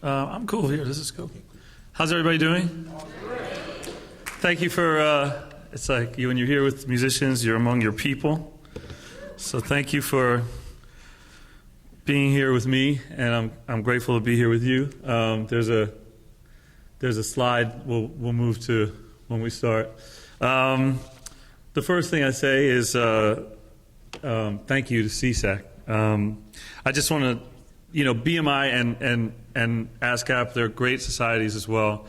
I'm cool here. This is cool. How's everybody doing? Thank you for, it's like when you're here with musicians, you're among your people. So thank you for being here with me, and I'm grateful to be here with you. There's a slide we'll move to when we start. The first thing I say is thank you to CSAC. I just want to, BMI and ASCAP, they're great societies as well.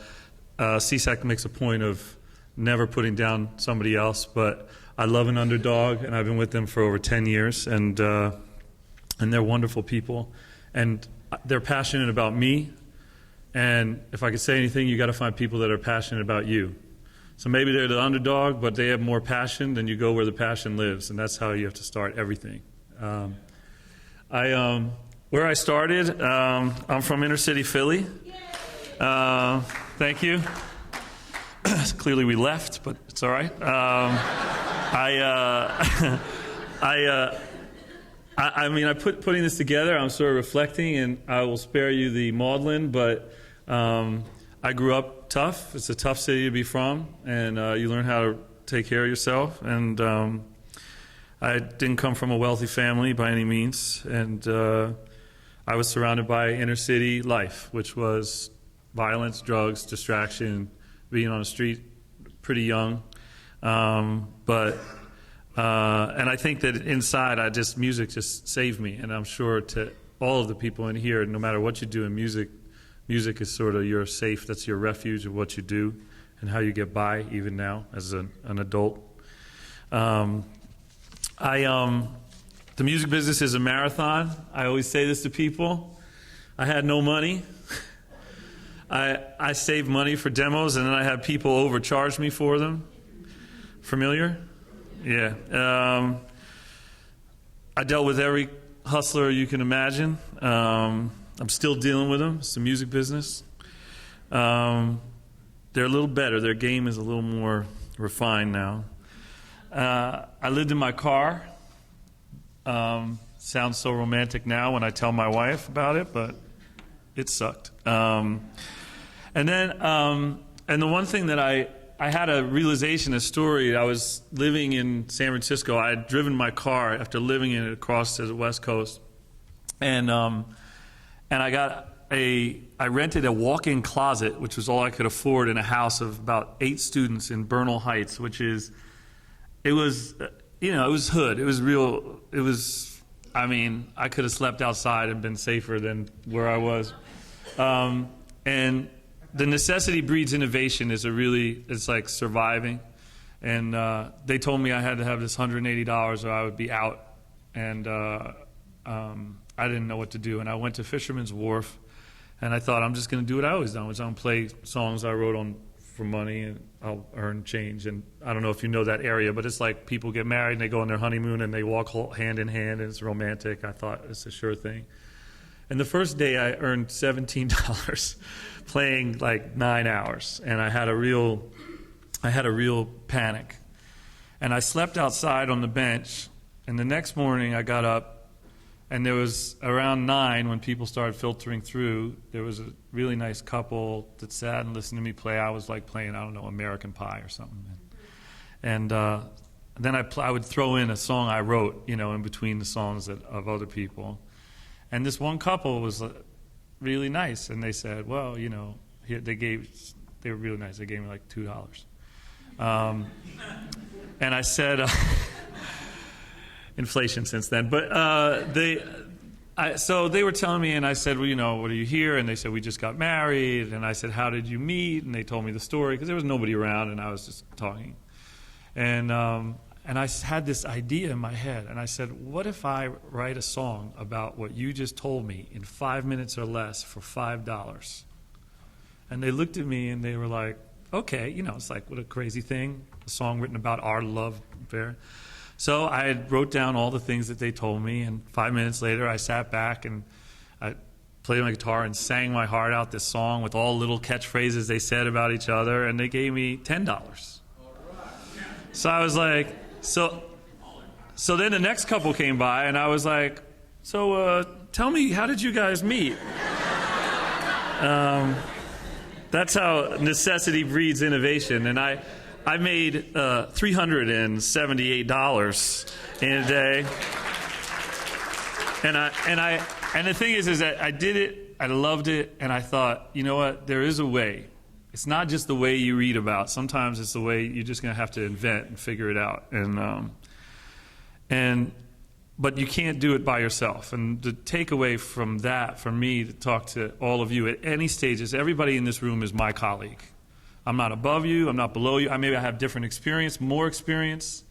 CSAC makes a point of never putting down somebody else, but I love an underdog, and I've been with them for over 10 years, and they're wonderful people, and they're passionate about me, and if I could say anything, you got to find people that are passionate about you. So maybe they're the underdog, but they have more passion, then you go where the passion lives, and that's how you have to start everything. Where I started, I'm from inner city Philly. Thank you. Clearly we left, but it's all right. Putting this together, I'm sort of reflecting, and I will spare you the maudlin, but I grew up tough. It's a tough city to be from, and you learn how to take care of yourself. And I didn't come from a wealthy family by any means, and I was surrounded by inner city life, which was violence, drugs, distraction, being on the street pretty young. And I think that inside, music just saved me. And I'm sure to all of the people in here, no matter what you do in music is sort of your safe, that's your refuge of what you do and how you get by even now as an adult. The music business is a marathon. I always say this to people. I had no money. I saved money for demos, and then I had people overcharge me for them. Familiar? Yeah. I dealt with every hustler you can imagine. I'm still dealing with them. It's the music business. They're a little better. Their game is a little more refined now. I lived in my car. Sounds so romantic now when I tell my wife about it, but it sucked. And the one thing that I had a realization, a story. I was living in San Francisco. I had driven my car after living in it across to the West Coast, and I rented a walk-in closet, which was all I could afford in a house of about 8 students in Bernal Heights, it was hood. It was real. I could have slept outside and been safer than where I was. And the necessity breeds innovation it's like surviving. And they told me I had to have this $180 or I would be out. And I didn't know what to do. And I went to Fisherman's Wharf, and I thought I'm just going to do what I always done, which is I'm play songs I wrote for money, and I'll earn change. And I don't know if you know that area, but it's like people get married and they go on their honeymoon and they walk hand in hand, and it's romantic. I thought it's a sure thing. And the first day I earned $17 playing like 9 hours, and I had a real panic. And I slept outside on the bench, and the next morning I got up, and there was around 9 when people started filtering through. There was a really nice couple that sat and listened to me play. I was like playing, I don't know, American Pie or something. And then I would throw in a song I wrote, in between the songs of other people. And this one couple was really nice, and they said, well, they were really nice. They gave me like $2. And I said, inflation since then, but so they were telling me, and I said, well, what are you here? And they said, we just got married. And I said, how did you meet? And they told me the story, because there was nobody around, and I was just talking. And I had this idea in my head, and I said, what if I write a song about what you just told me in 5 minutes or less for $5? And they looked at me, and they were like, okay, it's like, what a crazy thing, a song written about our love affair. So I wrote down all the things that they told me, and 5 minutes later I sat back and I played my guitar and sang my heart out, this song with all little catchphrases they said about each other, and they gave me $10. So I was like, so then the next couple came by, and I was like, so tell me, how did you guys meet? That's how necessity breeds innovation. And I made $378 in a day. And the thing is that I did it, I loved it, and I thought, you know what, there is a way. It's not just the way you read about. Sometimes it's the way you're just going to have to invent and figure it out. But you can't do it by yourself. And the takeaway from that, for me, to talk to all of you at any stages, everybody in this room is my colleague. I'm not above you. I'm not below you. Maybe I have different experience, more experience.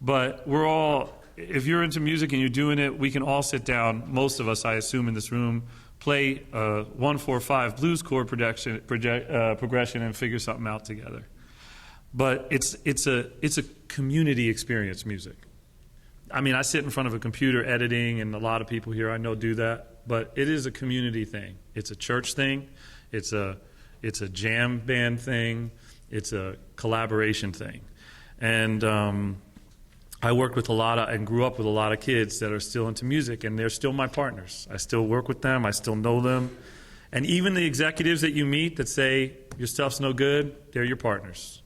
But we're all, if you're into music and you're doing it, we can all sit down, most of us, I assume, in this room, play a 1-4-5 blues chord progression and figure something out together. But it's a community experience, music. I mean, I sit in front of a computer editing, and a lot of people here I know do that, but it is a community thing. It's a church thing. It's a jam band thing. It's a collaboration thing. And I worked with and grew up with a lot of kids that are still into music, and they're still my partners. I still work with them. I still know them. And even the executives that you meet that say your stuff's no good, they're your partners.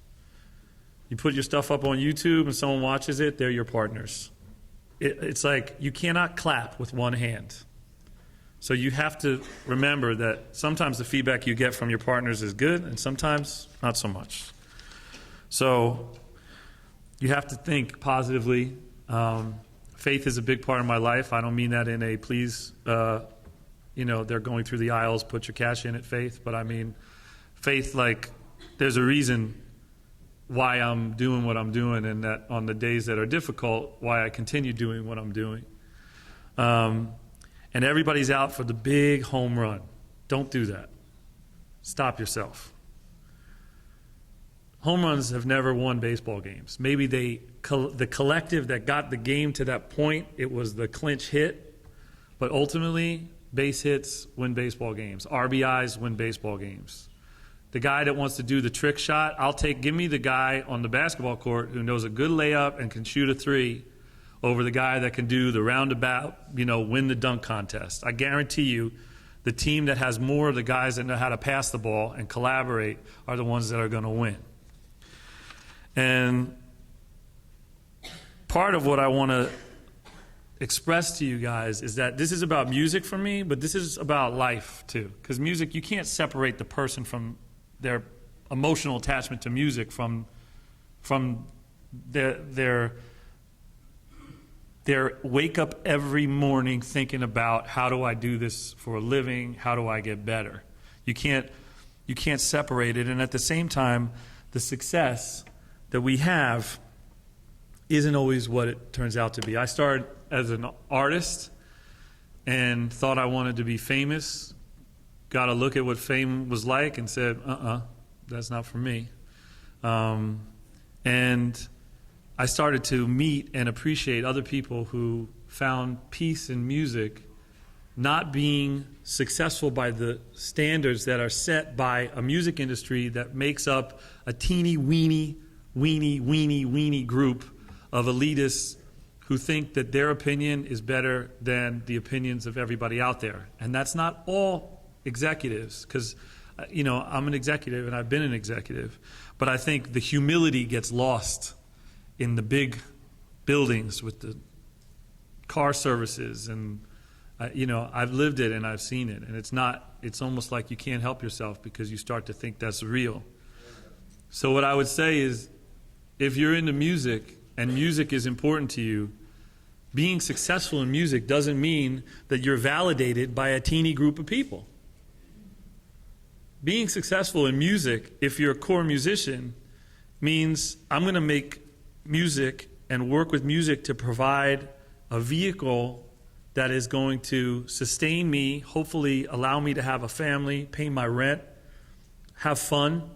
You put your stuff up on YouTube and someone watches it, they're your partners. It's like you cannot clap with one hand. So you have to remember that sometimes the feedback you get from your partners is good, and sometimes not so much. So you have to think positively. Faith is a big part of my life. I don't mean that in a please, they're going through the aisles, put your cash in it faith. But I mean faith like there's a reason why I'm doing what I'm doing, and that on the days that are difficult, why I continue doing what I'm doing. And everybody's out for the big home run. Don't do that. Stop yourself. Home runs have never won baseball games. Maybe the collective that got the game to that point, it was the clinch hit. But ultimately, base hits win baseball games. RBIs win baseball games. The guy that wants to do the trick shot, give me the guy on the basketball court who knows a good layup and can shoot a three over the guy that can do the roundabout, win the dunk contest. I guarantee you the team that has more of the guys that know how to pass the ball and collaborate are the ones that are going to win. And part of what I want to express to you guys is that this is about music for me, but this is about life too. Because music, you can't separate the person from their emotional attachment to music from their wake up every morning thinking about how do I do this for a living, how do I get better. You can't separate it. And at the same time, the success that we have isn't always what it turns out to be. I started as an artist and thought I wanted to be famous, got a look at what fame was like and said, that's not for me. And I started to meet and appreciate other people who found peace in music, not being successful by the standards that are set by a music industry that makes up a teeny weeny group of elitists who think that their opinion is better than the opinions of everybody out there. And that's not all executives, because I'm an executive and I've been an executive, but I think the humility gets lost in the big buildings with the car services, and I've lived it and I've seen it, and it's almost like you can't help yourself because you start to think that's real. So what I would say is, if you're into music and music is important to you, being successful in music doesn't mean that you're validated by a teeny group of people. Being successful in music, if you're a core musician, means I'm going to make music and work with music to provide a vehicle that is going to sustain me, hopefully allow me to have a family, pay my rent, have fun,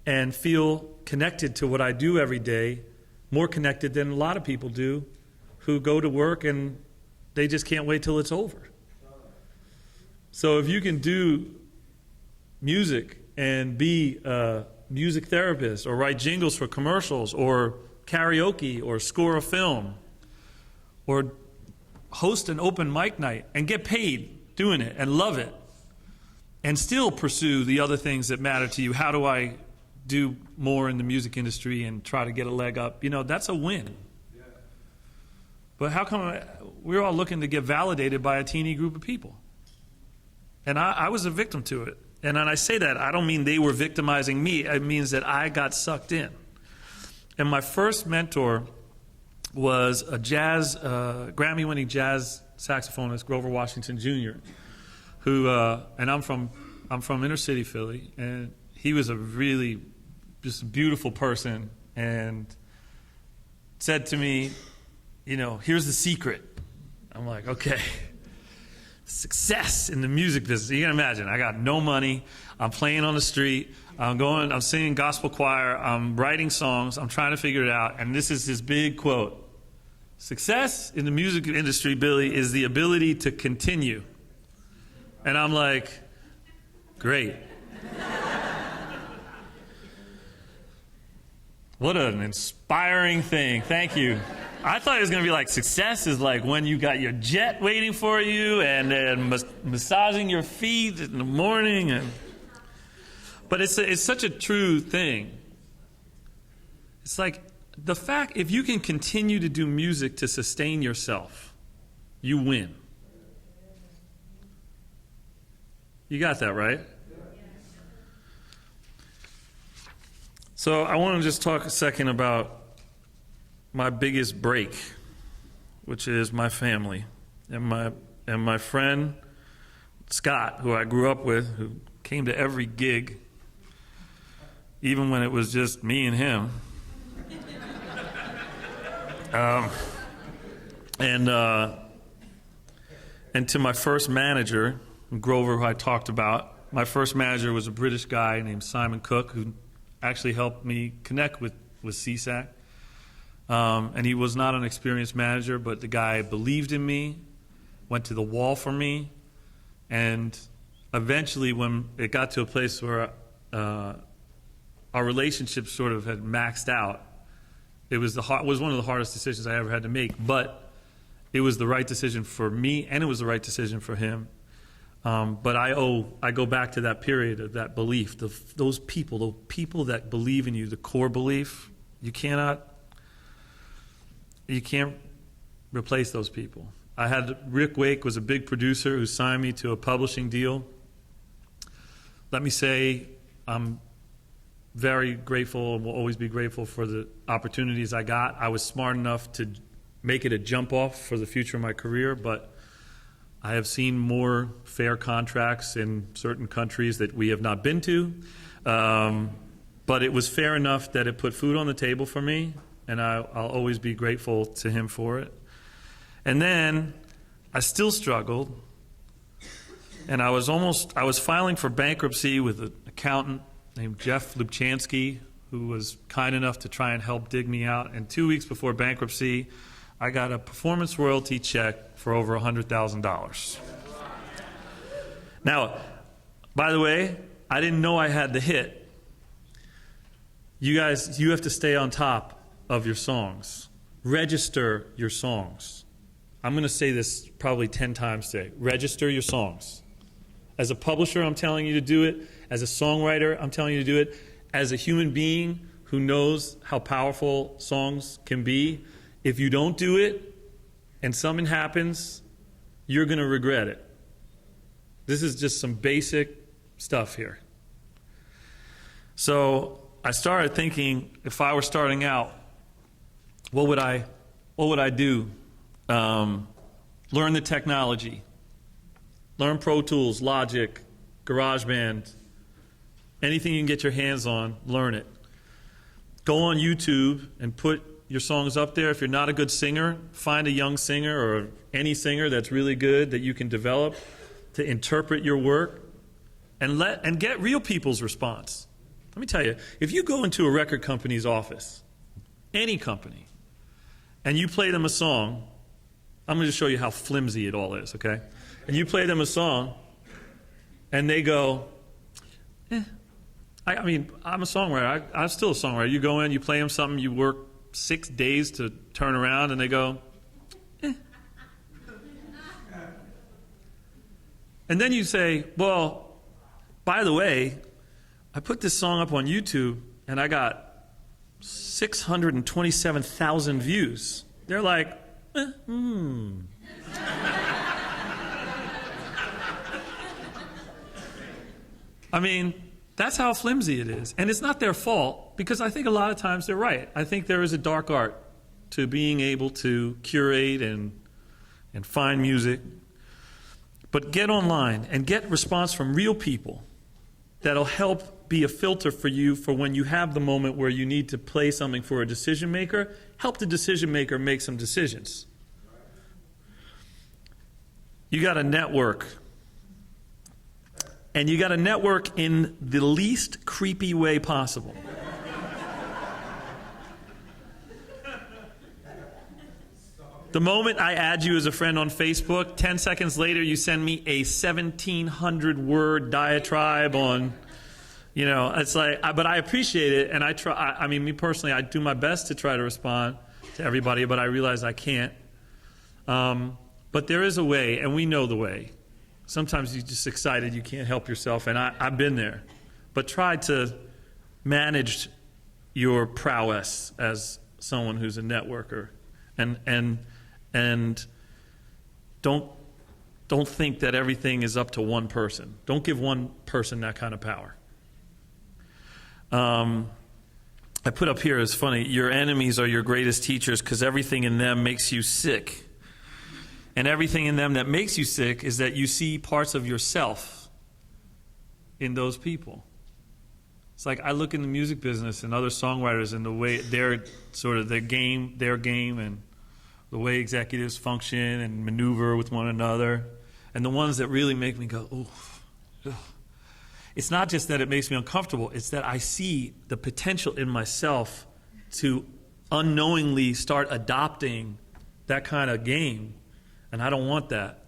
and feel connected to what I do every day, more connected than a lot of people do who go to work and they just can't wait till it's over. So if you can do music and be a music therapist or write jingles for commercials or karaoke or score a film or host an open mic night and get paid doing it and love it and still pursue the other things that matter to you. How do I do more in the music industry and try to get a leg up? That's a win. But how come we're all looking to get validated by a teeny group of people? And I was a victim to it. And when I say that, I don't mean they were victimizing me. It means that I got sucked in. And my first mentor was a Grammy-winning jazz saxophonist, Grover Washington Jr., who, and I'm from inner city Philly, and he was a really just beautiful person, and said to me, here's the secret. I'm like, okay. Success in the music business. You can imagine, I got no money. I'm playing on the street. I'm singing gospel choir. I'm writing songs. I'm trying to figure it out. And this is his big quote. Success in the music industry, Billy, is the ability to continue. And I'm like, great. What an inspiring thing. Thank you. I thought it was going to be like success is like when you got your jet waiting for you and then massaging your feet in the morning. But it's such a true thing. It's like the fact, if you can continue to do music to sustain yourself, you win. You got that, right? So I want to just talk a second about my biggest break, which is my family and my friend Scott, who I grew up with, who came to every gig, even when it was just me and him. And to my first manager, Grover, who I talked about. My first manager was a British guy named Simon Cook, who actually helped me connect with CSAC. And he was not an experienced manager, but the guy believed in me, went to the wall for me, and eventually when it got to a place where our relationship sort of had maxed out, it was one of the hardest decisions I ever had to make, but it was the right decision for me, and it was the right decision for him. But I go back to that period of that belief, those people that believe in you, the core belief. You can't replace those people. I had Rick Wake was a big producer who signed me to a publishing deal. Let me say I'm very grateful and will always be grateful for the opportunities I got. I was smart enough to make it a jump off for the future of my career, but I have seen more fair contracts in certain countries that we have not been to. But it was fair enough that it put food on the table for me, and I'll always be grateful to him for it. And then I still struggled, and I was filing for bankruptcy with an accountant named Jeff Lubchansky, who was kind enough to try and help dig me out. And 2 weeks before bankruptcy, I got a performance royalty check for over $100,000. Now, by the way, I didn't know I had the hit. You guys, you have to stay on top of your songs. Register your songs. I'm going to say this probably 10 times today. Register your songs. As a publisher, I'm telling you to do it. As a songwriter, I'm telling you to do it. As a human being who knows how powerful songs can be, if you don't do it and something happens, you're going to regret it. This is just some basic stuff here. So I started thinking, if I were starting out, what would I do? Learn the technology. Learn Pro Tools, Logic, GarageBand. Anything you can get your hands on, learn it. Go on YouTube and put your songs up there. If you're not a good singer, find a young singer or any singer that's really good that you can develop to interpret your work and get real people's response. Let me tell you, if you go into a record company's office, any company, and you play them a song, I'm going to show you how flimsy it all is, okay? And you play them a song, and they go, I mean, I'm a songwriter. I'm still a songwriter. You go in, you play them something, you work 6 days to turn around, and they go, And then you say, well, By the way, I put this song up on YouTube, and I got 627,000 views. They're like, I mean, that's how flimsy it is. And it's not their fault, because I think a lot of times they're right. I think there is a dark art to being able to curate and find music. But get online and get response from real people that'll help be a filter for you for when you have the moment where you need to play something for a decision maker. Help the decision maker make some decisions. You got to network. And you got to network in the least creepy way possible. The moment I add you as a friend on Facebook, 10 seconds later you send me a 1,700-word diatribe on, it's like, but I appreciate it, and I try. I mean, me personally, I do my best to try to respond to everybody, but I realize I can't. But there is a way, and we know the way. Sometimes you're just excited, you can't help yourself, and I've been there. But try to manage your prowess as someone who's a networker, and don't think that everything is up to one person. Don't give one person that kind of power. I put up here, it's funny, your enemies are your greatest teachers because everything in them makes you sick. And everything in them that makes you sick is that you see parts of yourself in those people. It's like I look in the music business and other songwriters and the way their game, and the way executives function and maneuver with one another, and the ones that really make me go, oof. It's not just that it makes me uncomfortable, it's that I see the potential in myself to unknowingly start adopting that kind of game, and I don't want that.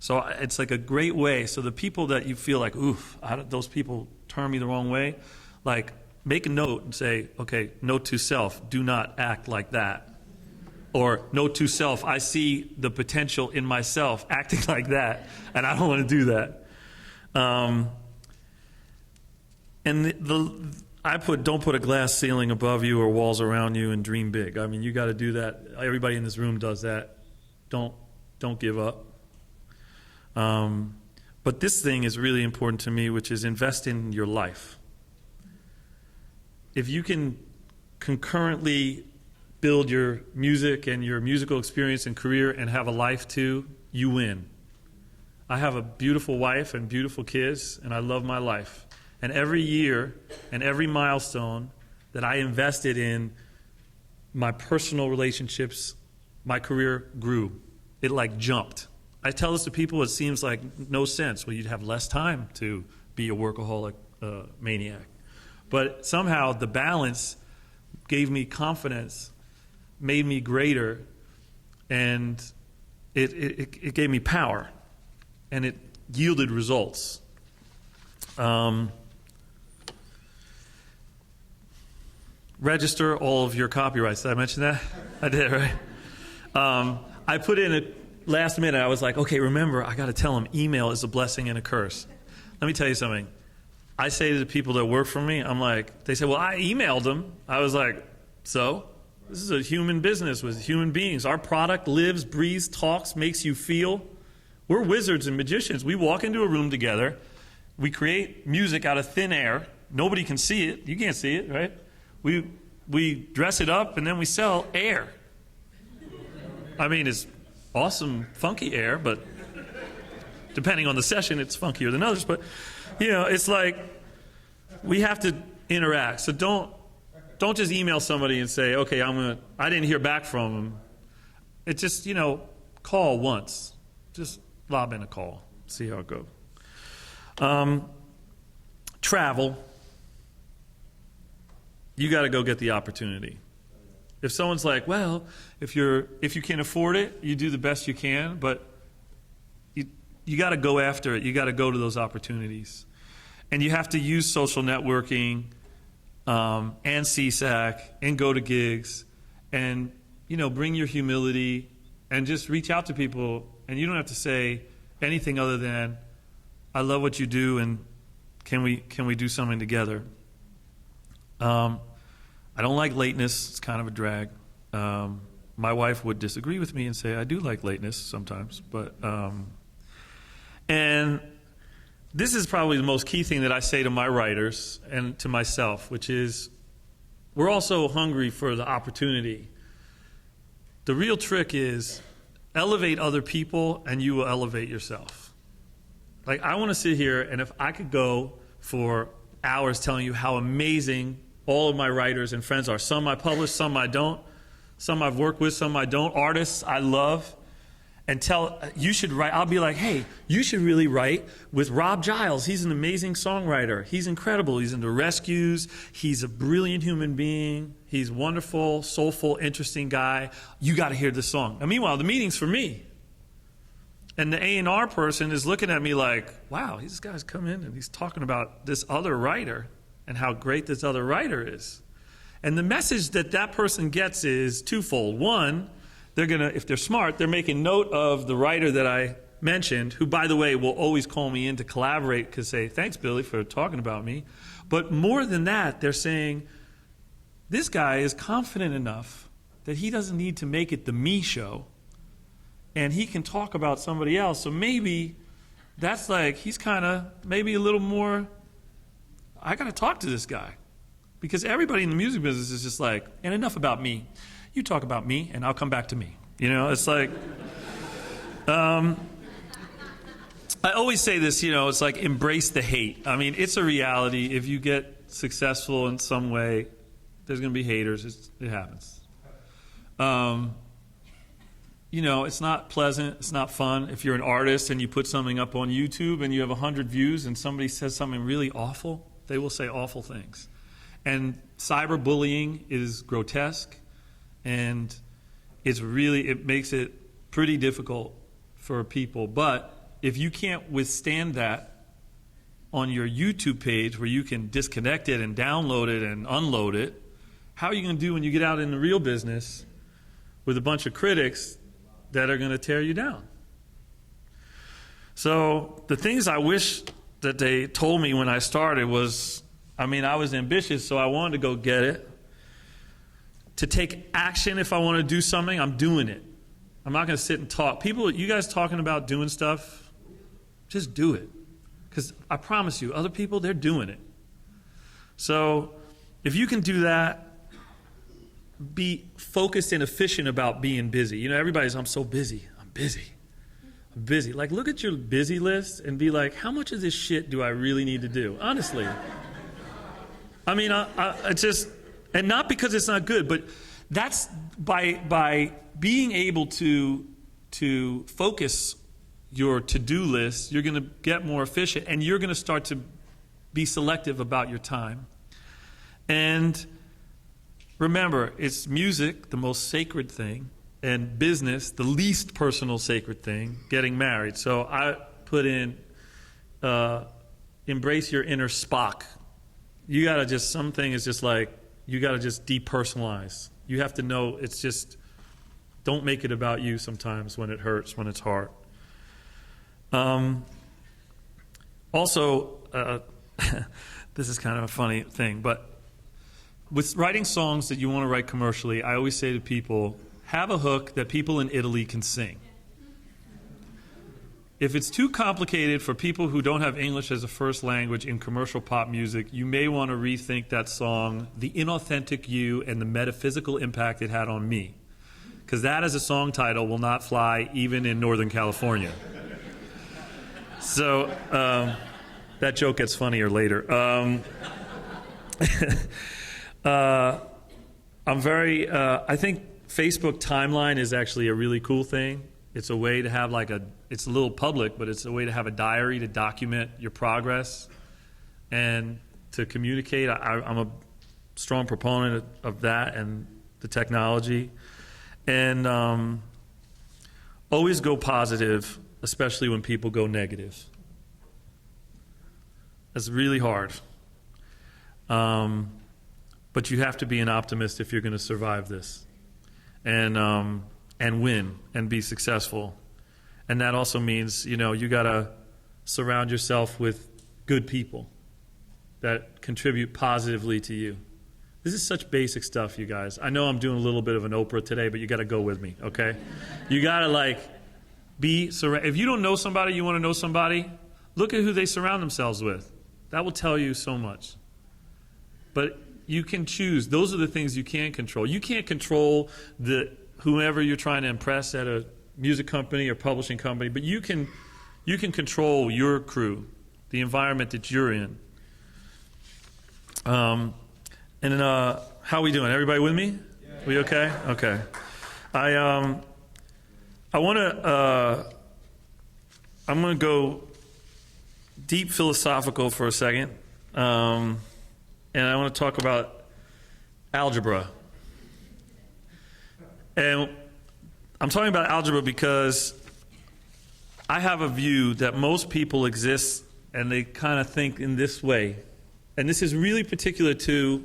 So it's like a great way. So the people that you feel like, oof, those people turn me the wrong way, like make a note and say, okay, note to self, do not act like that. Or note to self, I see the potential in myself acting like that, and I don't want to do that. Don't put a glass ceiling above you or walls around you and dream big. I mean, you got to do that. Everybody in this room does that. Don't give up. But this thing is really important to me, which is invest in your life. If you can concurrently build your music and your musical experience and career and have a life too, you win. I have a beautiful wife and beautiful kids, and I love my life. And every year and every milestone that I invested in my personal relationships, my career grew. It like jumped. I tell this to people, it seems like no sense. Well, you'd have less time to be a workaholic maniac. But somehow the balance gave me confidence, made me greater, and it gave me power, and it yielded results. Register all of your copyrights. Did I mention that? I did, right? I put in a last minute, I was like, okay, remember, I got to tell them email is a blessing and a curse. Let me tell you something. I say to the people that work for me, I'm like, they say, well, I emailed them. I was like, so? This is a human business with human beings. Our product lives, breathes, talks, makes you feel. We're wizards and magicians. We walk into a room together. We create music out of thin air. Nobody can see it. You can't see it, right? We dress it up, and then we sell air. I mean, it's awesome, funky air, but depending on the session, it's funkier than others. But, it's like we have to interact. So don't just email somebody and say, okay, I didn't hear back from them. It's just, call once. Just lob in a call. See how it goes. Travel. You got to go get the opportunity. If someone's like, well, if you can afford it, you do the best you can, but you got to go after it. You got to go to those opportunities. And you have to use social networking and CSAC and go to gigs and, bring your humility and just reach out to people. And you don't have to say anything other than, I love what you do and can we do something together? I don't like lateness. It's kind of a drag. My wife would disagree with me and say I do like lateness sometimes, but and this is probably the most key thing that I say to my writers and to myself, which is we're also hungry for the opportunity. The real trick is elevate other people and you will elevate yourself. Like, I want to sit here, and if I could go for hours telling you how amazing all of my writers and friends are. Some I publish, some I don't. Some I've worked with, some I don't. Artists I love. And you should write. I'll be like, hey, you should really write with Rob Giles. He's an amazing songwriter. He's incredible. He's into rescues. He's a brilliant human being. He's wonderful, soulful, interesting guy. You got to hear this song. And meanwhile, the meeting's for me. And the A&R person is looking at me like, wow, this guy's come in and he's talking about this other writer and how great this other writer is. And the message that person gets is twofold. One, they're going to, if they're smart, they're making note of the writer that I mentioned, who, by the way, will always call me in to collaborate because say, thanks, Billy, for talking about me. But more than that, they're saying, this guy is confident enough that he doesn't need to make it the me show, and he can talk about somebody else. So maybe that's like, he's kind of maybe a little more, I got to talk to this guy. Because everybody in the music business is just like, and enough about me. You talk about me, and I'll come back to me. You know, it's like, I always say this, you know, it's like embrace the hate. I mean, it's a reality. If you get successful in some way, there's going to be haters. It happens. You know, it's not pleasant. It's not fun. If you're an artist and you put something up on YouTube and you have 100 views and somebody says something really awful, they will say awful things. And cyberbullying is grotesque, and it makes it pretty difficult for people. But if you can't withstand that on your YouTube page where you can disconnect it and download it and unload it, how are you going to do when you get out in the real business with a bunch of critics that are going to tear you down? So the things I wish that they told me when I started was, I mean, I was ambitious, so I wanted to go get it. To take action if I want to do something, I'm doing it. I'm not going to sit and talk. People, you guys talking about doing stuff, just do it. Because I promise you, other people, they're doing it. So if you can do that, be focused and efficient about being busy. You know, everybody's, I'm so busy. I'm busy. I'm busy. Like, look at your busy list and be like, how much of this shit do I really need to do? Honestly. I mean, I just, and not because it's not good, but that's by being able to focus your to-do list, you're going to get more efficient, and you're going to start to be selective about your time. And remember, it's music, the most sacred thing, and business, the least personal sacred thing, getting married. So I put in, embrace your inner Spock. You got to just, something is just like, you got to just depersonalize. You have to know it's just, don't make it about you sometimes when it hurts, when it's hard. Also, this is kind of a funny thing, but with writing songs that you want to write commercially, I always say to people, have a hook that people in Italy can sing. If it's too complicated for people who don't have English as a first language in commercial pop music, you may want to rethink that song, the inauthentic you and the metaphysical impact it had on me. Because that as a song title will not fly even in Northern California. So that joke gets funnier later. I think Facebook timeline is actually a really cool thing. It's a way to have it's a little public, but it's a way to have a diary to document your progress and to communicate. I'm a strong proponent of that and the technology. And always go positive, especially when people go negative. It's really hard. But you have to be an optimist if you're going to survive this. And win and be successful. And that also means, you know, you got to surround yourself with good people. that contribute positively to you. This is such basic stuff, you guys. I know I'm doing a little bit of an Oprah today, but you got to go with me, okay? You got to be surrounded. If you don't know somebody, you want to know somebody, look at who they surround themselves with. That will tell you so much. But you can choose. Those are the things you can control. You can't control whoever you're trying to impress at a music company or publishing company, but you can control your crew, the environment that you're in. How are we doing? Everybody with me? Yeah. We okay? Okay. I want to. I'm going to go deep philosophical for a second, and I want to talk about algebra. And I'm talking about algebra because I have a view that most people exist and they kind of think in this way. And this is really particular to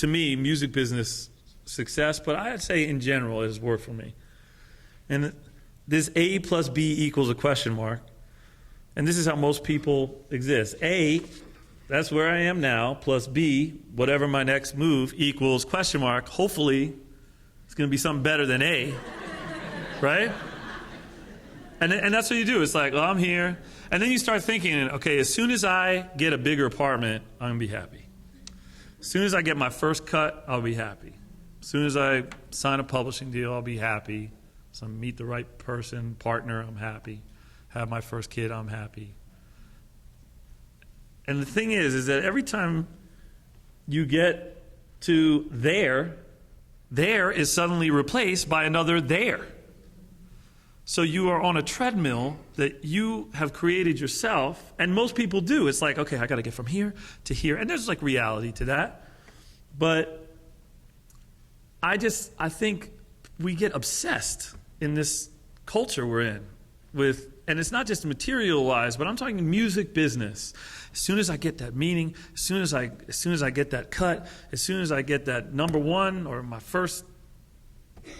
me, music business success, but I'd say in general it has worked for me. And this A plus B equals a question mark. And this is how most people exist. A, that's where I am now, plus B, whatever my next move, equals question mark. Hopefully it's going to be something better than A, right? And that's what you do. It's like, well, I'm here. And then you start thinking, okay, as soon as I get a bigger apartment, I'm going to be happy. As soon as I get my first cut, I'll be happy. As soon as I sign a publishing deal, I'll be happy. So I meet the right person, partner, I'm happy. Have my first kid, I'm happy. And the thing is that every time you get to there is suddenly replaced by another there. So you are on a treadmill that you have created yourself, and most people do. It's like, okay, I got to get from here to here, and there's reality to that. But I think we get obsessed in this culture we're in with, and it's not just material-wise, but I'm talking music business. As soon as I get that meeting, as soon as I get that cut, as soon as I get that number one or my first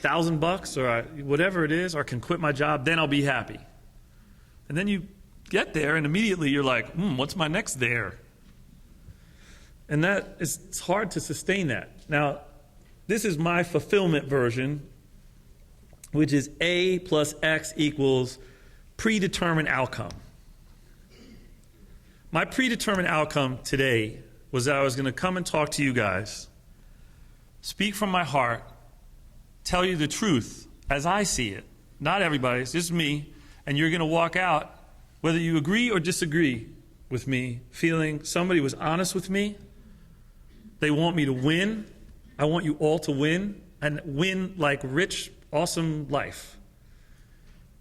$1,000 or whatever it is, or can quit my job, then I'll be happy. And then you get there, and immediately you're like, what's my next there? And it's hard to sustain that. Now, this is my fulfillment version, which is A plus X equals predetermined outcome. My predetermined outcome today was that I was going to come and talk to you guys, speak from my heart, tell you the truth as I see it. Not everybody, it's just me. And you're going to walk out, whether you agree or disagree with me, feeling somebody was honest with me. They want me to win. I want you all to win, and win like rich, awesome life.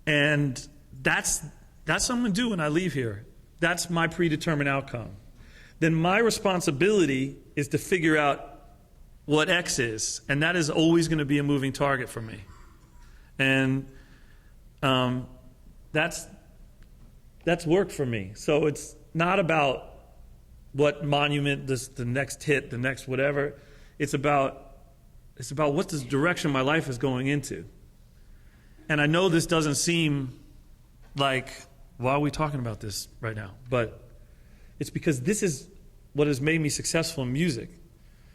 And that's what I'm going to do when I leave here. That's my predetermined outcome. Then my responsibility is to figure out what X is, and that is always going to be a moving target for me. And that's worked for me. So it's not about what monument, the next hit, the next whatever. It's about what the direction my life is going into. And I know this doesn't seem like, why are we talking about this right now? But it's because this is what has made me successful in music.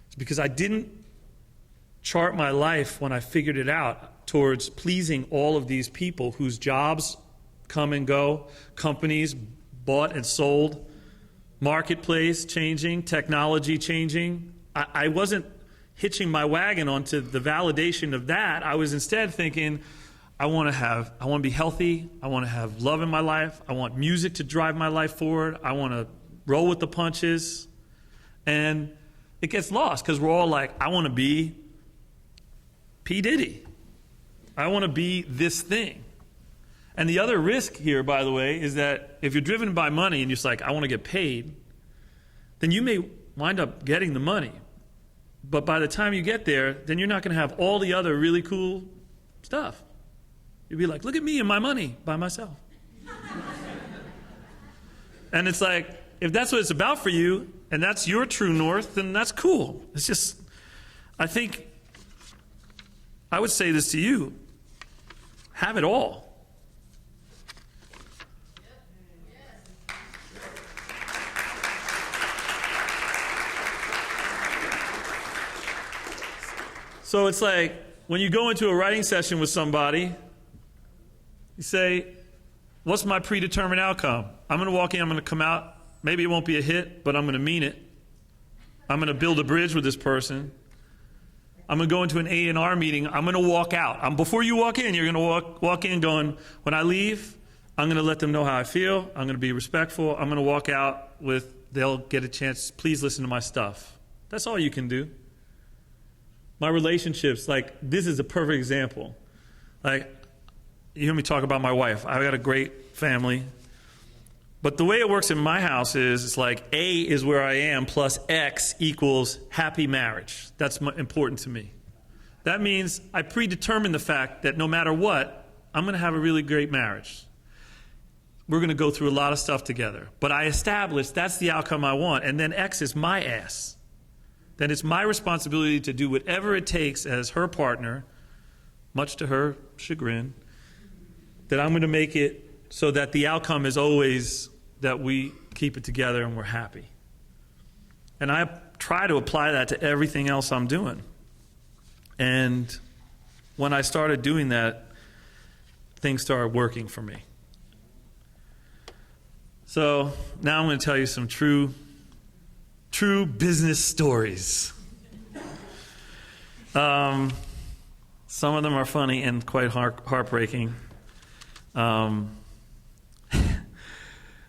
It's because I didn't chart my life when I figured it out towards pleasing all of these people whose jobs come and go, companies bought and sold, marketplace changing, technology changing. I wasn't hitching my wagon onto the validation of that. I was instead thinking, I want to be healthy. I want to have love in my life. I want music to drive my life forward. I want to roll with the punches. And it gets lost because we're all like, I want to be P. Diddy. I want to be this thing. And the other risk here, by the way, is that if you're driven by money and you're just like, I want to get paid, then you may wind up getting the money. But by the time you get there, then you're not going to have all the other really cool stuff. You'll be like, look at me and my money by myself. And it's like, if that's what it's about for you, and that's your true north, then that's cool. It's just, I think, I would say this to you, have it all. So it's like when you go into a writing session with somebody, you say, what's my predetermined outcome? I'm going to walk in, I'm going to come out. Maybe it won't be a hit, but I'm going to mean it. I'm going to build a bridge with this person. I'm going to go into an A&R meeting. I'm going to walk out. Before you walk in, you're going to walk in going, when I leave, I'm going to let them know how I feel. I'm going to be respectful. I'm going to walk out with, they'll get a chance, please listen to my stuff. That's all you can do. My relationships, like, this is a perfect example. Like, you hear me talk about my wife. I've got a great family. But the way it works in my house is, it's like A is where I am plus X equals happy marriage. That's important to me. That means I predetermine the fact that no matter what, I'm going to have a really great marriage. We're going to go through a lot of stuff together. But I established that's the outcome I want. And then X is my ass. Then it's my responsibility to do whatever it takes as her partner, much to her chagrin, that I'm going to make it so that the outcome is always that we keep it together and we're happy. And I try to apply that to everything else I'm doing. And when I started doing that, things started working for me. So now I'm going to tell you some true business stories. Some of them are funny and quite heartbreaking.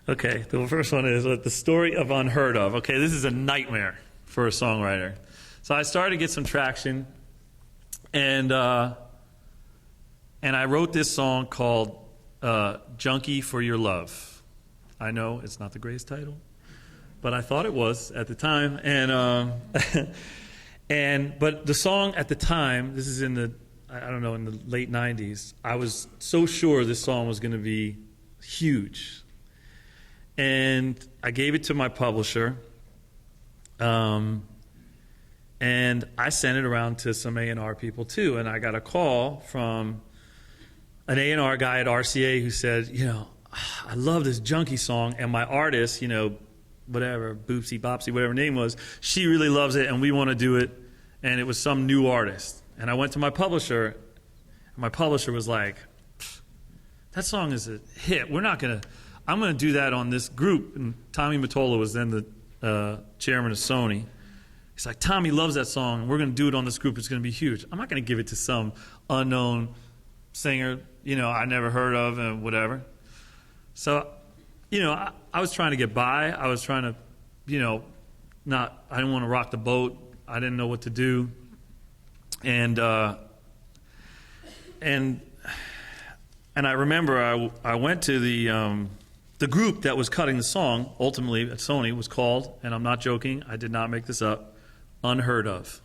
Okay, the first one is the story of Unheard Of. Okay, this is a nightmare for a songwriter. So I started to get some traction, and I wrote this song called Junkie for Your Love. I know it's not the greatest title, but I thought it was at the time. But the song at the time, this is in the late 90s, I was so sure this song was going to be huge. And I gave it to my publisher, and I sent it around to some A&R people too. And I got a call from an A&R guy at RCA who said, I love this Junkie song, and my artist, whatever, Boopsy, Bopsy, whatever her name was, she really loves it, and we want to do it. And it was some new artist. And I went to my publisher, and my publisher was like, that song is a hit. I'm going to do that on this group. And Tommy Mottola was then the chairman of Sony. He's like, Tommy loves that song, and we're going to do it on this group. It's going to be huge. I'm not going to give it to some unknown singer, I never heard of and whatever. So, I was trying to get by. I was trying to, I didn't want to rock the boat. I didn't know what to do. And I remember I went to the group that was cutting the song, ultimately at Sony, was called, and I'm not joking, I did not make this up, Unheard Of.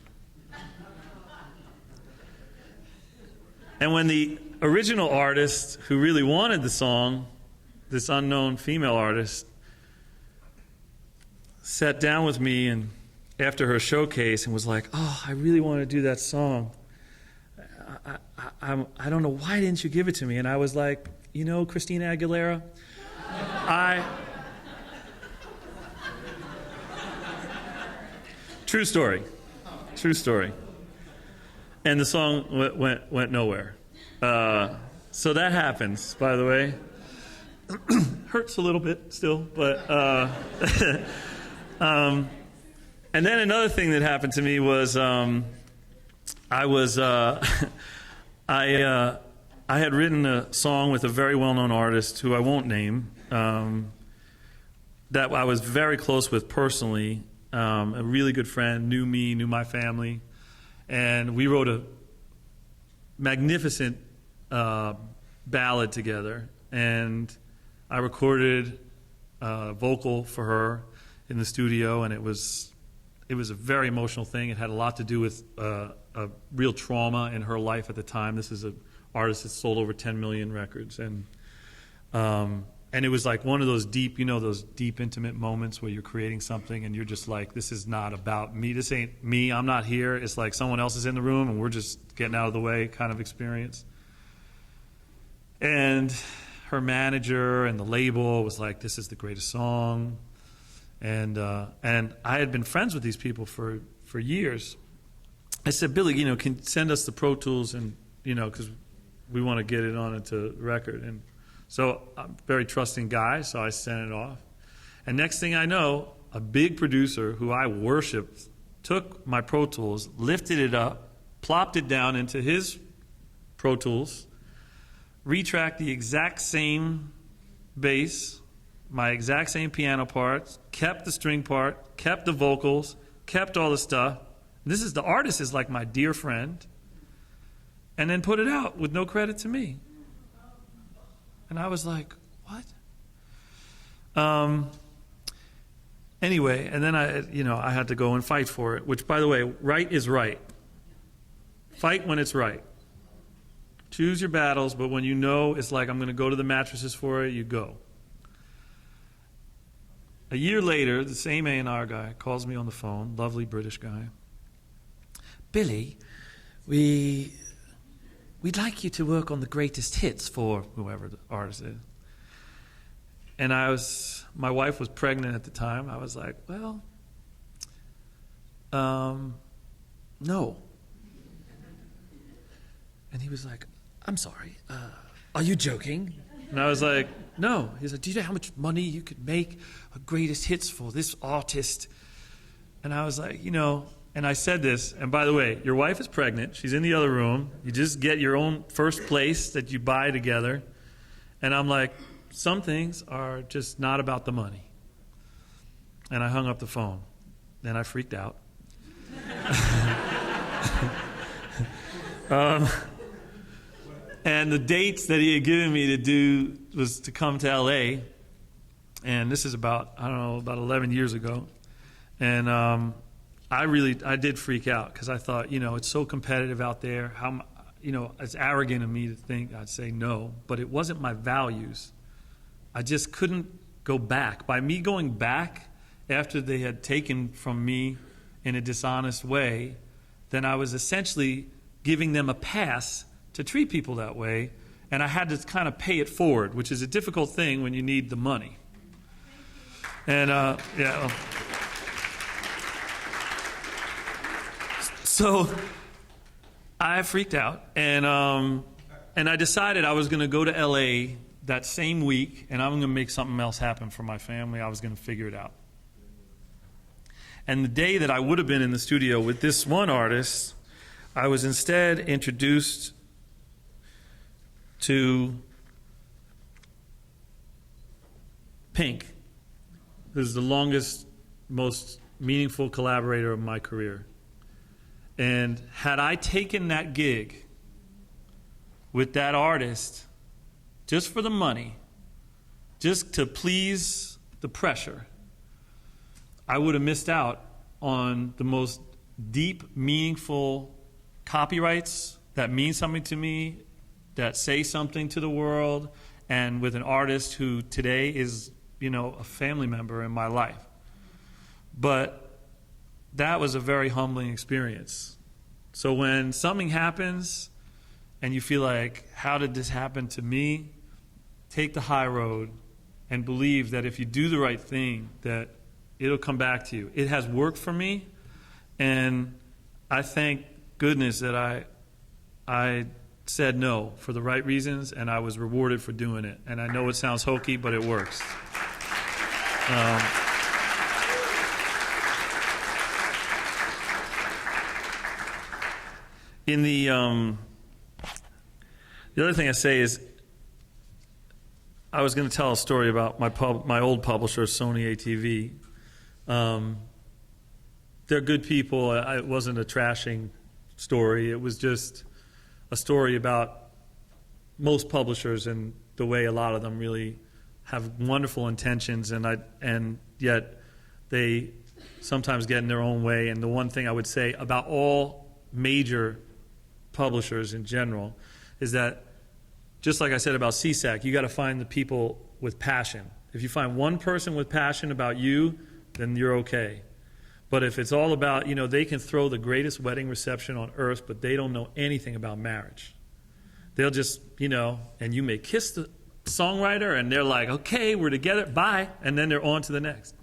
And when the original artist who really wanted the song, this unknown female artist, sat down with me and after her showcase and was like, I really want to do that song. I don't know, why didn't you give it to me? And I was like, Christina Aguilera, True story. And the song went nowhere. So that happens, by the way. Hurts a little bit still, but and then another thing that happened to me was I had written a song with a very well-known artist who I won't name, that I was very close with personally, a really good friend, knew me, knew my family, and we wrote a magnificent ballad together, and I recorded a vocal for her in the studio, and it was a very emotional thing. It had a lot to do with a real trauma in her life at the time. This is an artist that sold over 10 million records, and it was like one of those deep, those deep intimate moments where you're creating something and you're just like, this is not about me. This ain't me. I'm not here. It's like someone else is in the room and we're just getting out of the way kind of experience. And her manager and the label was like, this is the greatest song. And I had been friends with these people for years. I said, Billy, can send us the Pro Tools and, because we want to get it on into record. And so I'm a very trusting guy, so I sent it off. And next thing I know, a big producer who I worshiped took my Pro Tools, lifted it up, plopped it down into his Pro Tools, retracked the exact same bass, my exact same piano parts, kept the string part, kept the vocals, kept all the stuff. The artist is like my dear friend, and then put it out with no credit to me. And I was like, what? Anyway, and then I had to go and fight for it, which, by the way, right is right. Fight when it's right. Choose your battles, but when it's like I'm going to go to the mattresses for it, you go. A year later, the same A&R guy calls me on the phone, lovely British guy. Billy, we'd like you to work on the greatest hits for whoever the artist is. And my wife was pregnant at the time. I was like, well, no. And he was like, I'm sorry, are you joking? And I was like, no. He's like, do you know how much money you could make a greatest hits for this artist? And I was like, and I said this, and by the way, your wife is pregnant. She's in the other room. You just get your own first place that you buy together. And I'm like, some things are just not about the money. And I hung up the phone. Then I freaked out. And the dates that he had given me to do was to come to L.A., and this is about 11 years ago. And I did freak out because I thought, it's so competitive out there. It's arrogant of me to think I'd say no, but it wasn't my values. I just couldn't go back. By me going back after they had taken from me in a dishonest way, then I was essentially giving them a pass to treat people that way, and I had to kind of pay it forward, which is a difficult thing when you need the money. And so I freaked out, and I decided I was going to go to L.A. that same week, and I'm going to make something else happen for my family. I was going to figure it out. And the day that I would have been in the studio with this one artist, I was instead introduced to Pink, who's the longest, most meaningful collaborator of my career. And had I taken that gig with that artist just for the money, just to please the pressure, I would have missed out on the most deep, meaningful copyrights that mean something to me, that say something to the world, and with an artist who today is, a family member in my life. But that was a very humbling experience. So when something happens and you feel like, how did this happen to me? Take the high road and believe that if you do the right thing, that it'll come back to you. It has worked for me, and I thank goodness that I said no for the right reasons, and I was rewarded for doing it. And I know it sounds hokey, but it works. The other thing I say is, I was going to tell a story about my old publisher, Sony ATV. They're good people. It wasn't a trashing story. It was just a story about most publishers and the way a lot of them really have wonderful intentions, and yet they sometimes get in their own way. And the one thing I would say about all major publishers in general is that, just like I said about CSAC, you got to find the people with passion. If you find one person with passion about you, then you're okay. But if it's all about, they can throw the greatest wedding reception on earth, but they don't know anything about marriage. They'll just, and you may kiss the songwriter, and they're like, okay, we're together, bye, and then they're on to the next.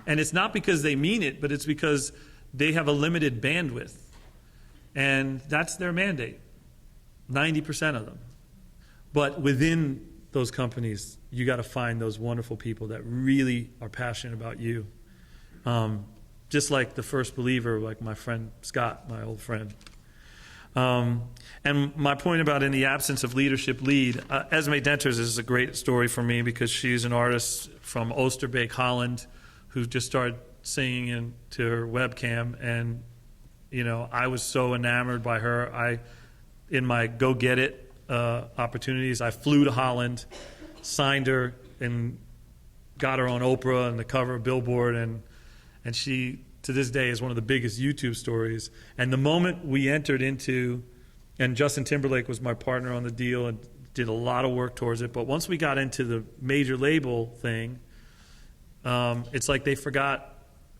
And it's not because they mean it, but it's because they have a limited bandwidth. And that's their mandate, 90% of them. But within those companies, you got to find those wonderful people that really are passionate about you. Just like the first believer, like my friend Scott, my old friend. And my point about in the absence of leadership, lead. Esme Denters is a great story for me because she's an artist from Oosterbeek, Holland, who just started singing into her webcam. And, you know, I was so enamored by her. In my Go Get It opportunities, I flew to Holland, signed her, and got her on Oprah and the cover of Billboard. And she, to this day, is one of the biggest YouTube stories. And the moment we entered into, and Justin Timberlake was my partner on the deal and did a lot of work towards it, but once we got into the major label thing, it's like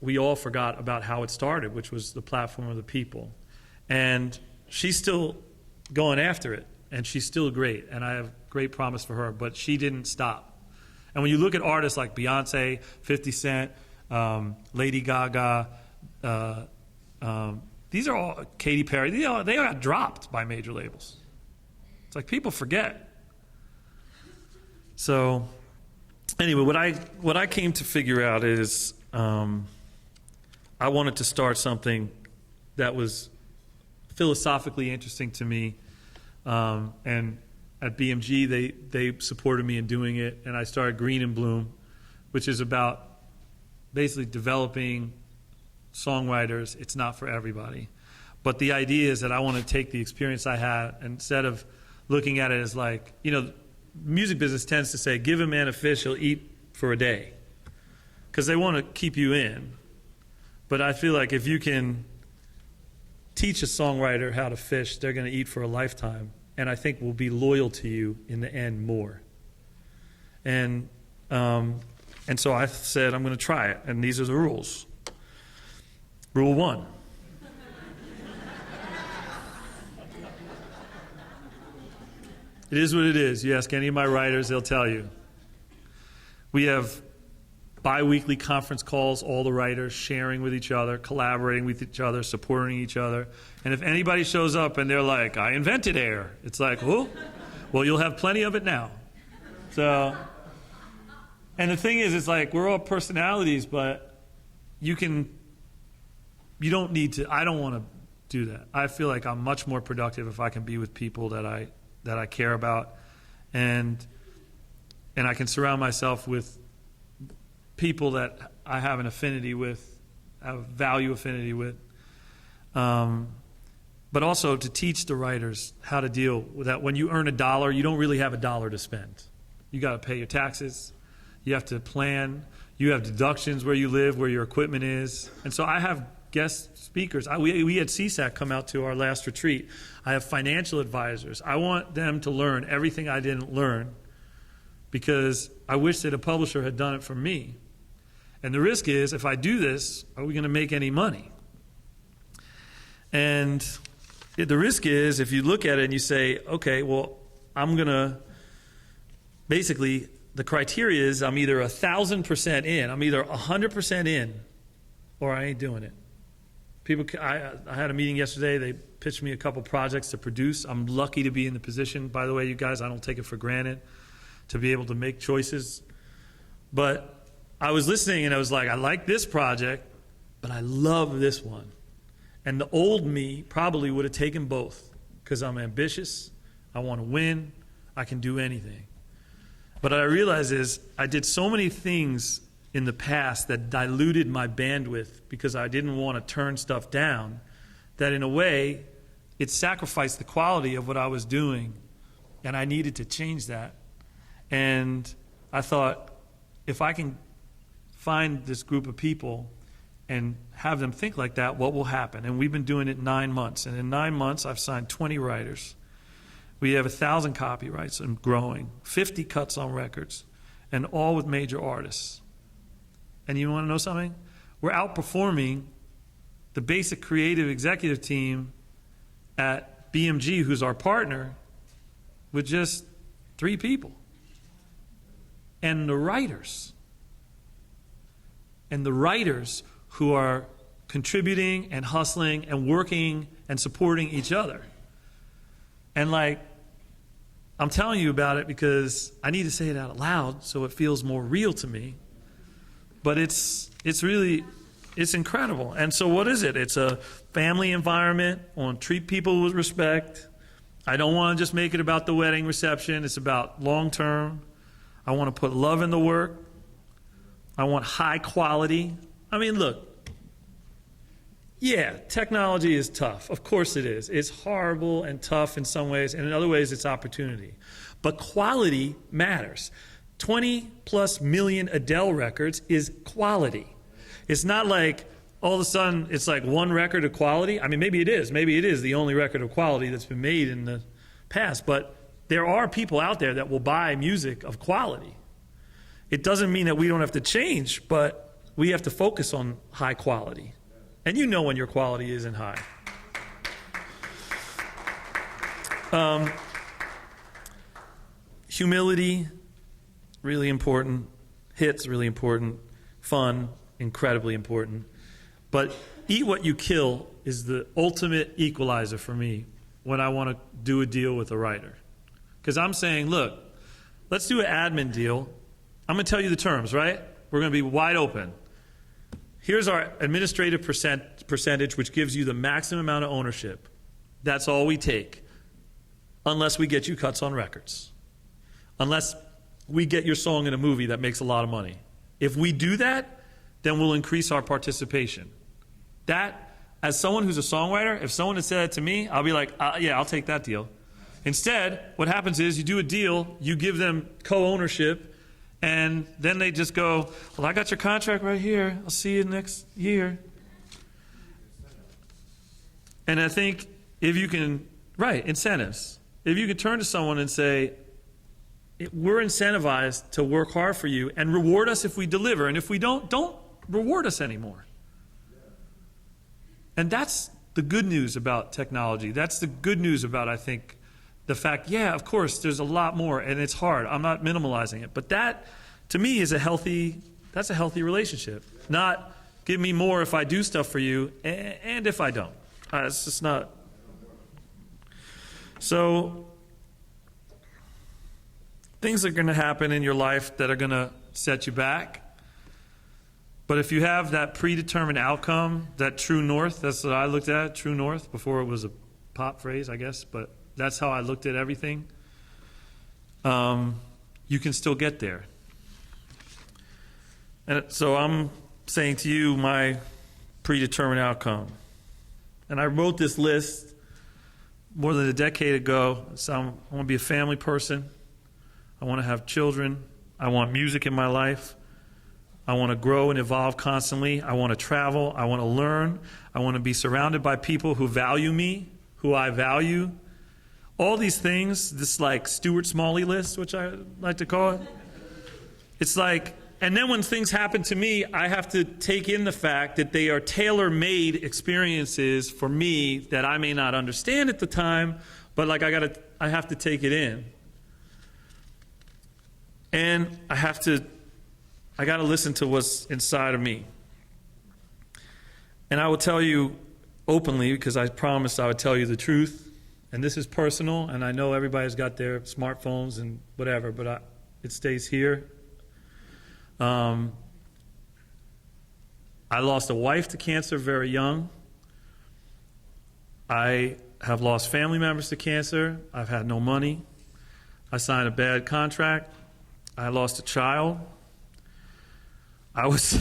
we all forgot about how it started, which was the platform of the people. And she's still going after it, and she's still great, and I have great promise for her, but she didn't stop. And when you look at artists like Beyonce, 50 Cent, Lady Gaga, these are all, Katy Perry, they got dropped by major labels. It's like people forget. So anyway, what I came to figure out is I wanted to start something that was philosophically interesting to me, and at BMG they supported me in doing it, and I started Green and Bloom, which is about basically developing songwriters. It's not for everybody. But the idea is that I want to take the experience I had, instead of looking at it as like, you know, music business tends to say, give a man a fish, he'll eat for a day. Because they want to keep you in. But I feel like if you can teach a songwriter how to fish, they're going to eat for a lifetime. And I think will be loyal to you in the end more. And so I said, I'm going to try it. And these are the rules. Rule 1. It is what it is. You ask any of my writers, they'll tell you. We have bi-weekly conference calls, all the writers sharing with each other, collaborating with each other, supporting each other. And if anybody shows up and they're like, I invented air, it's like, oh, well, you'll have plenty of it now. So, and the thing is, it's like, we're all personalities, but you don't need to, I don't want to do that. I feel like I'm much more productive if I can be with people that I care about, and I can surround myself with people that I have an affinity with, have a value affinity with, but also to teach the writers how to deal with that. When you earn $1, you don't really have $1 to spend. You got to pay your taxes. You have to plan. You have deductions where you live, where your equipment is. And so I have guest speakers. We had CSAC come out to our last retreat. I have financial advisors. I want them to learn everything I didn't learn, because I wish that a publisher had done it for me. And the risk is, if I do this, are we going to make any money? And the risk is, if you look at it and you say, okay, well, I'm going to, basically, the criteria is I'm either 1,000% in, I'm either 100% in, or I ain't doing it. I had a meeting yesterday. They pitched me a couple projects to produce. I'm lucky to be in the position, by the way, you guys, I don't take it for granted, to be able to make choices. But I was listening and I was like, I like this project, but I love this one. And the old me probably would have taken both, because I'm ambitious, I want to win, I can do anything. But what I realized is I did so many things in the past that diluted my bandwidth because I didn't want to turn stuff down, that in a way it sacrificed the quality of what I was doing, and I needed to change that. And I thought, if I can find this group of people and have them think like that, what will happen? And we've been doing it 9 months. And in 9 months, I've signed 20 writers. We have 1,000 copyrights and growing, 50 cuts on records, and all with major artists. And you want to know something? We're outperforming the basic creative executive team at BMG, who's our partner, with just 3 people. And the writers who are contributing and hustling and working and supporting each other. And like, I'm telling you about it because I need to say it out loud so it feels more real to me. But it's incredible. And so what is it? It's a family environment. I want to treat people with respect. I don't want to just make it about the wedding reception. It's about long term. I want to put love in the work. I want high quality. I mean, look. Yeah, technology is tough. Of course it is. It's horrible and tough in some ways, and in other ways it's opportunity. But quality matters. 20 plus million Adele records is quality. It's not like all of a sudden it's like one record of quality. I mean, maybe it is. Maybe it is the only record of quality that's been made in the past. But there are people out there that will buy music of quality. It doesn't mean that we don't have to change, but we have to focus on high quality. And you know when your quality isn't high. Humility, really important. Hits, really important. Fun, incredibly important. But eat what you kill is the ultimate equalizer for me when I want to do a deal with a writer. Because I'm saying, look, let's do an admin deal. I'm going to tell you the terms, right? We're going to be wide open. Here's our administrative percentage, which gives you the maximum amount of ownership. That's all we take, unless we get you cuts on records. Unless we get your song in a movie that makes a lot of money. If we do that, then we'll increase our participation. That, as someone who's a songwriter, if someone had said that to me, I'll be like, yeah, I'll take that deal. Instead, what happens is you do a deal, you give them co-ownership, and then they just go, well, I got your contract right here. I'll see you next year. And I think if you can, right, incentives. If you can turn to someone and say, we're incentivized to work hard for you and reward us if we deliver. And if we don't reward us anymore. And that's the good news about technology. That's the good news about, I think, the fact, yeah, of course, there's a lot more, and it's hard. I'm not minimalizing it. But that, to me, is a healthy relationship. Not give me more if I do stuff for you, and if I don't. It's just not. So, things are going to happen in your life that are going to set you back. But if you have that predetermined outcome, that true north, that's what I looked at, true north, before it was a pop phrase, I guess, but that's how I looked at everything. You can still get there. And so I'm saying to you my predetermined outcome. And I wrote this list more than a decade ago. So I want to be a family person. I want to have children. I want music in my life. I want to grow and evolve constantly. I want to travel. I want to learn. I want to be surrounded by people who value me, who I value. All these things, this like Stuart Smalley list, which I like to call it. It's like, and then when things happen to me, I have to take in the fact that they are tailor-made experiences for me that I may not understand at the time, but like I have to take it in. And I got to listen to what's inside of me. And I will tell you openly, because I promised I would tell you the truth. And this is personal, and I know everybody's got their smartphones and whatever, but it stays here. I lost a wife to cancer very young. I have lost family members to cancer. I've had no money. I signed a bad contract. I lost a child. I was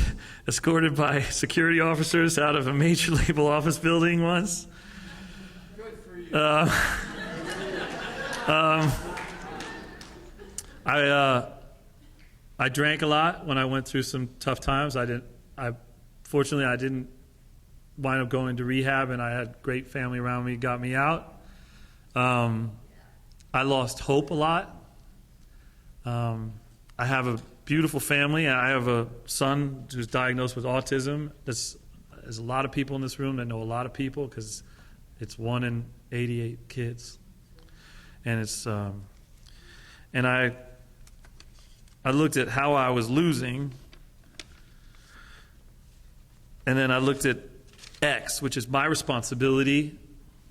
escorted by security officers out of a major label office building once. Good for you. I drank a lot when I went through some tough times. Fortunately, I didn't wind up going to rehab, and I had great family around me, got me out. I lost hope a lot. I have a beautiful family, and I have a son who's diagnosed with autism. There's a lot of people in this room that know a lot of people, because it's 1 in 88 kids. And it's and I looked at how I was losing, and then I looked at X, which is my responsibility,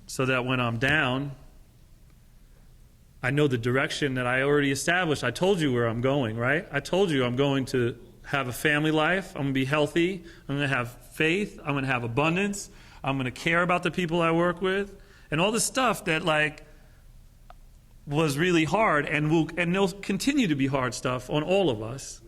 so that when I'm down, I know the direction that I already established. I told you where I'm going, right? I told you I'm going to have a family life. I'm going to be healthy. I'm going to have faith. I'm going to have abundance. I'm going to care about the people I work with. And all the stuff that was really hard and will continue to be hard stuff on all of us.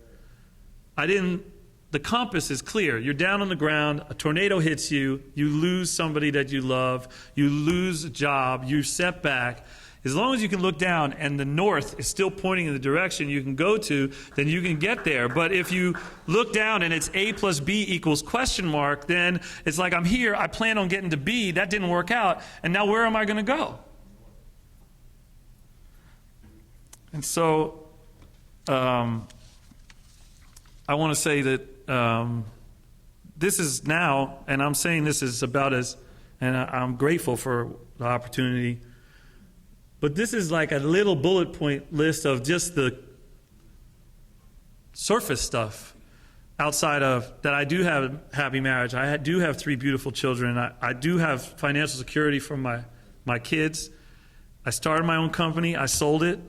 The compass is clear. You're down on the ground, a tornado hits you, you lose somebody that you love, you lose a job, you set back. As long as you can look down and the north is still pointing in the direction you can go to, then you can get there. But if you look down and it's A plus B equals question mark, then it's like, I'm here, I plan on getting to B, that didn't work out, and now where am I going to go? And so I want to say that this is now, and I'm saying this is about and I'm grateful for the opportunity, but this is like a little bullet point list of just the surface stuff outside of that. I do have a happy marriage. I do have 3 beautiful children. I do have financial security for my kids. I started my own company. I sold it.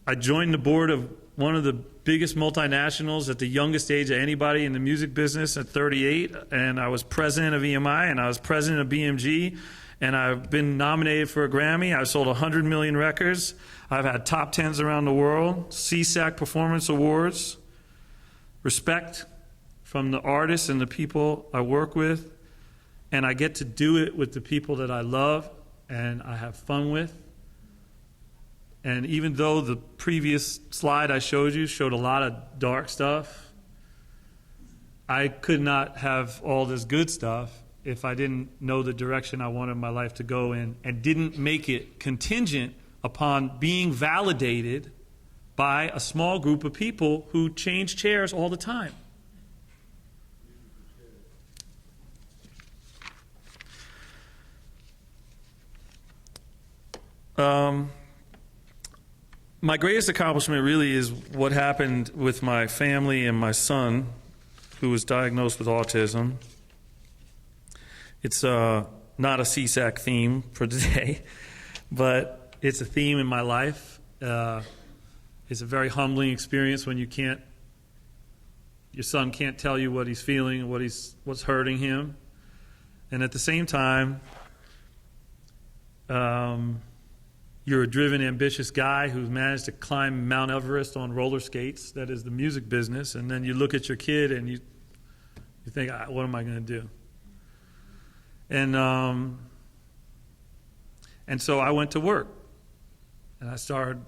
I joined the board of one of the biggest multinationals at the youngest age of anybody in the music business at 38, and I was president of EMI, and I was president of BMG, and I've been nominated for a Grammy. I've sold 100 million records. I've had top 10s around the world, CSAC Performance Awards, respect from the artists and the people I work with, and I get to do it with the people that I love and I have fun with. And even though the previous slide I showed you showed a lot of dark stuff, I could not have all this good stuff if I didn't know the direction I wanted my life to go in and didn't make it contingent upon being validated by a small group of people who change chairs all the time. My greatest accomplishment really is what happened with my family and my son, who was diagnosed with autism. It's not a CSAC theme for today, but it's a theme in my life. It's a very humbling experience when your son can't tell you what he's feeling, what's hurting him, and at the same time, you're a driven, ambitious guy who's managed to climb Mount Everest on roller skates. That is the music business. And then you look at your kid and you think, what am I going to do? And so I went to work. And I started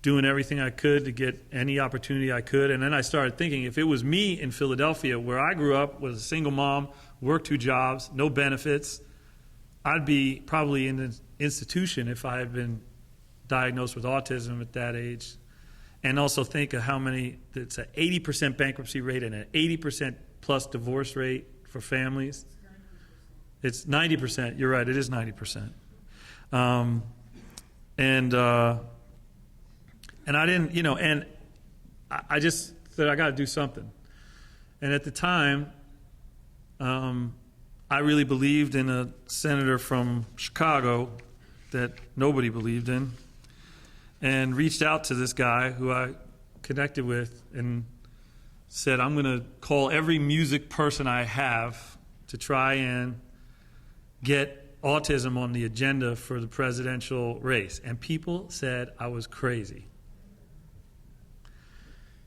doing everything I could to get any opportunity I could. And then I started thinking, if it was me in Philadelphia, where I grew up, was a single mom, worked 2 jobs, no benefits, I'd be probably in an institution if I had been diagnosed with autism at that age. And also think of how many, it's an 80% bankruptcy rate and an 80% plus divorce rate for families. It's 90%, you're right, it is 90%. And I didn't, and I just said, I got to do something. And at the time, I really believed in a senator from Chicago that nobody believed in, and reached out to this guy who I connected with and said, I'm going to call every music person I have to try and get autism on the agenda for the presidential race. And people said I was crazy.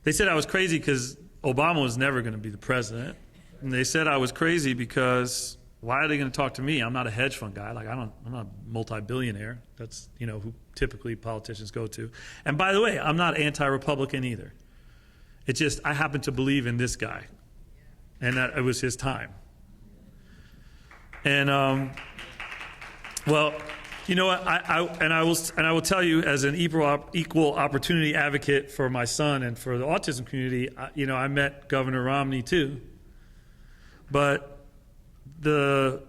They said I was crazy because Obama was never going to be the president. And they said I was crazy because why are they going to talk to me? I'm not a hedge fund guy. I'm not a multi-billionaire. That's, who typically politicians go to. And by the way, I'm not anti-Republican either. It's just I happen to believe in this guy. And that it was his time. And, well, you know what? I will tell you, as an equal opportunity advocate for my son and for the autism community, I met Governor Romney too. But the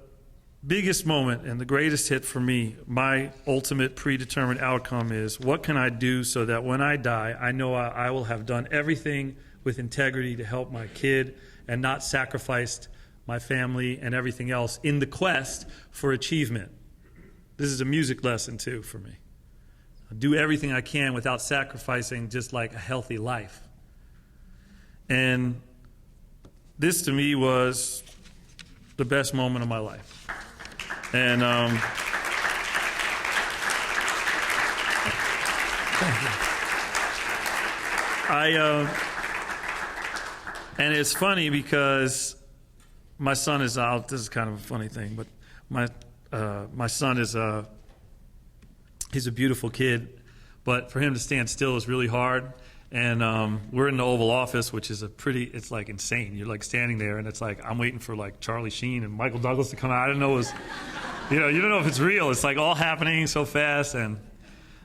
biggest moment and the greatest hit for me, my ultimate predetermined outcome is, what can I do so that when I die, I know I will have done everything with integrity to help my kid and not sacrificed my family, and everything else in the quest for achievement. This is a music lesson, too, for me. I do everything I can without sacrificing just like a healthy life. And this, to me, was the best moment of my life. And and it's funny because my son is out. This is kind of a funny thing, but my son is he's a beautiful kid, but for him to stand still is really hard. And we're in the Oval Office, which is it's like insane. You're like standing there, and it's like I'm waiting for like Charlie Sheen and Michael Douglas to come out. I don't know, you don't know if it's real. It's like all happening so fast, and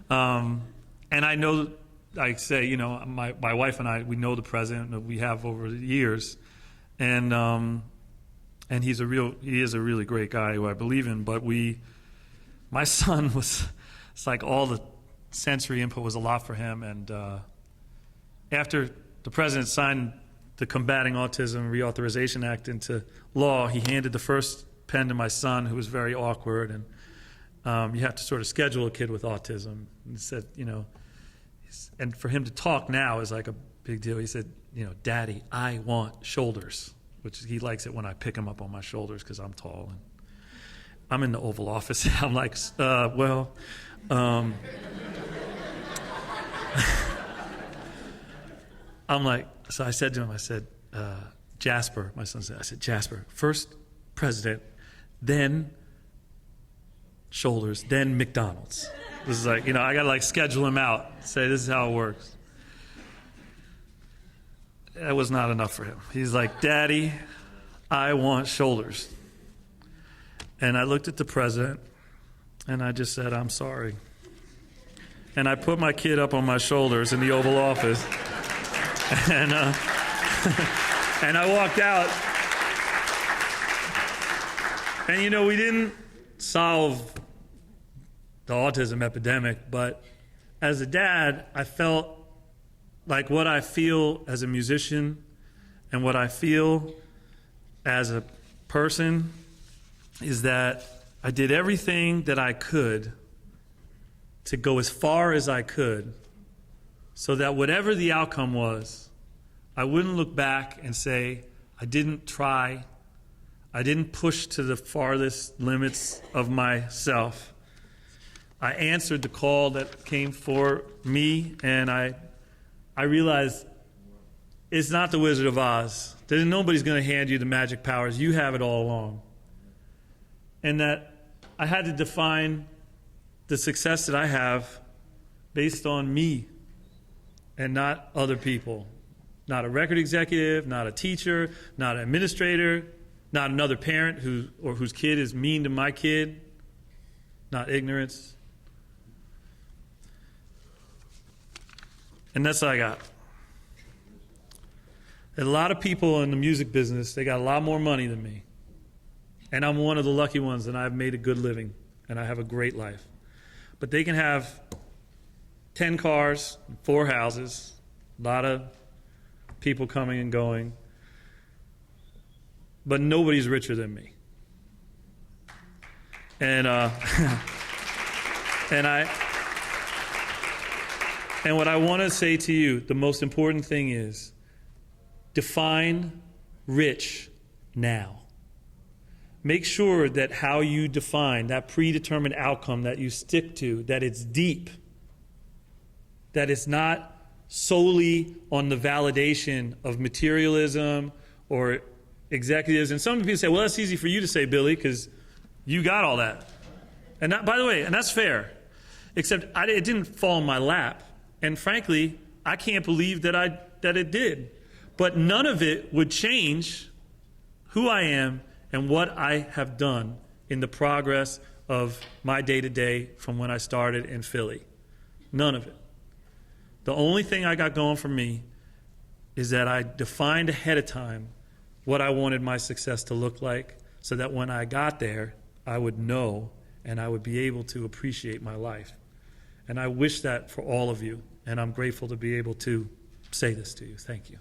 I know, like say, my wife and I, we know the president that we have over the years, and he is a really great guy who I believe in. But my son it's like all the sensory input was a lot for him, and after the president signed the Combating Autism Reauthorization Act into law, he handed the first pen to my son, who was very awkward, and you have to sort of schedule a kid with autism. And he said, and for him to talk now is like a big deal. He said, Daddy, I want shoulders, which he likes it when I pick him up on my shoulders because I'm tall. And I'm in the Oval Office. I'm like, I'm like, so I said to him, Jasper, my son said, Jasper, first president, then shoulders, then McDonald's. This is like, I got to like schedule him out, say this is how it works. That was not enough for him. He's like, Daddy, I want shoulders. And I looked at the president, and I just said, I'm sorry. And I put my kid up on my shoulders in the Oval Office. And and I walked out, and we didn't solve the autism epidemic, but as a dad, I felt like what I feel as a musician and what I feel as a person is that I did everything that I could to go as far as I could, so that whatever the outcome was, I wouldn't look back and say, I didn't try, I didn't push to the farthest limits of myself. I answered the call that came for me, and I realized it's not the Wizard of Oz. Nobody's going to hand you the magic powers. You have it all along. And that I had to define the success that I have based on me, and not other people. Not a record executive, not a teacher, not an administrator, not another parent whose kid is mean to my kid, not ignorance. And that's what I got. And a lot of people in the music business, they got a lot more money than me. And I'm one of the lucky ones, and I've made a good living, and I have a great life. But they can have 10 cars, 4 houses, a lot of people coming and going, but nobody's richer than me. And and what I want to say to you, the most important thing is define rich now. Make sure that how you define that predetermined outcome that you stick to, that it's deep, that it's not solely on the validation of materialism or executives. And some people say, well, that's easy for you to say, Billy, because you got all that. And that, by the way, and that's fair, except it didn't fall in my lap. And frankly, I can't believe that it did. But none of it would change who I am and what I have done in the progress of my day-to-day from when I started in Philly. None of it. The only thing I got going for me is that I defined ahead of time what I wanted my success to look like, so that when I got there, I would know and I would be able to appreciate my life. And I wish that for all of you, and I'm grateful to be able to say this to you. Thank you.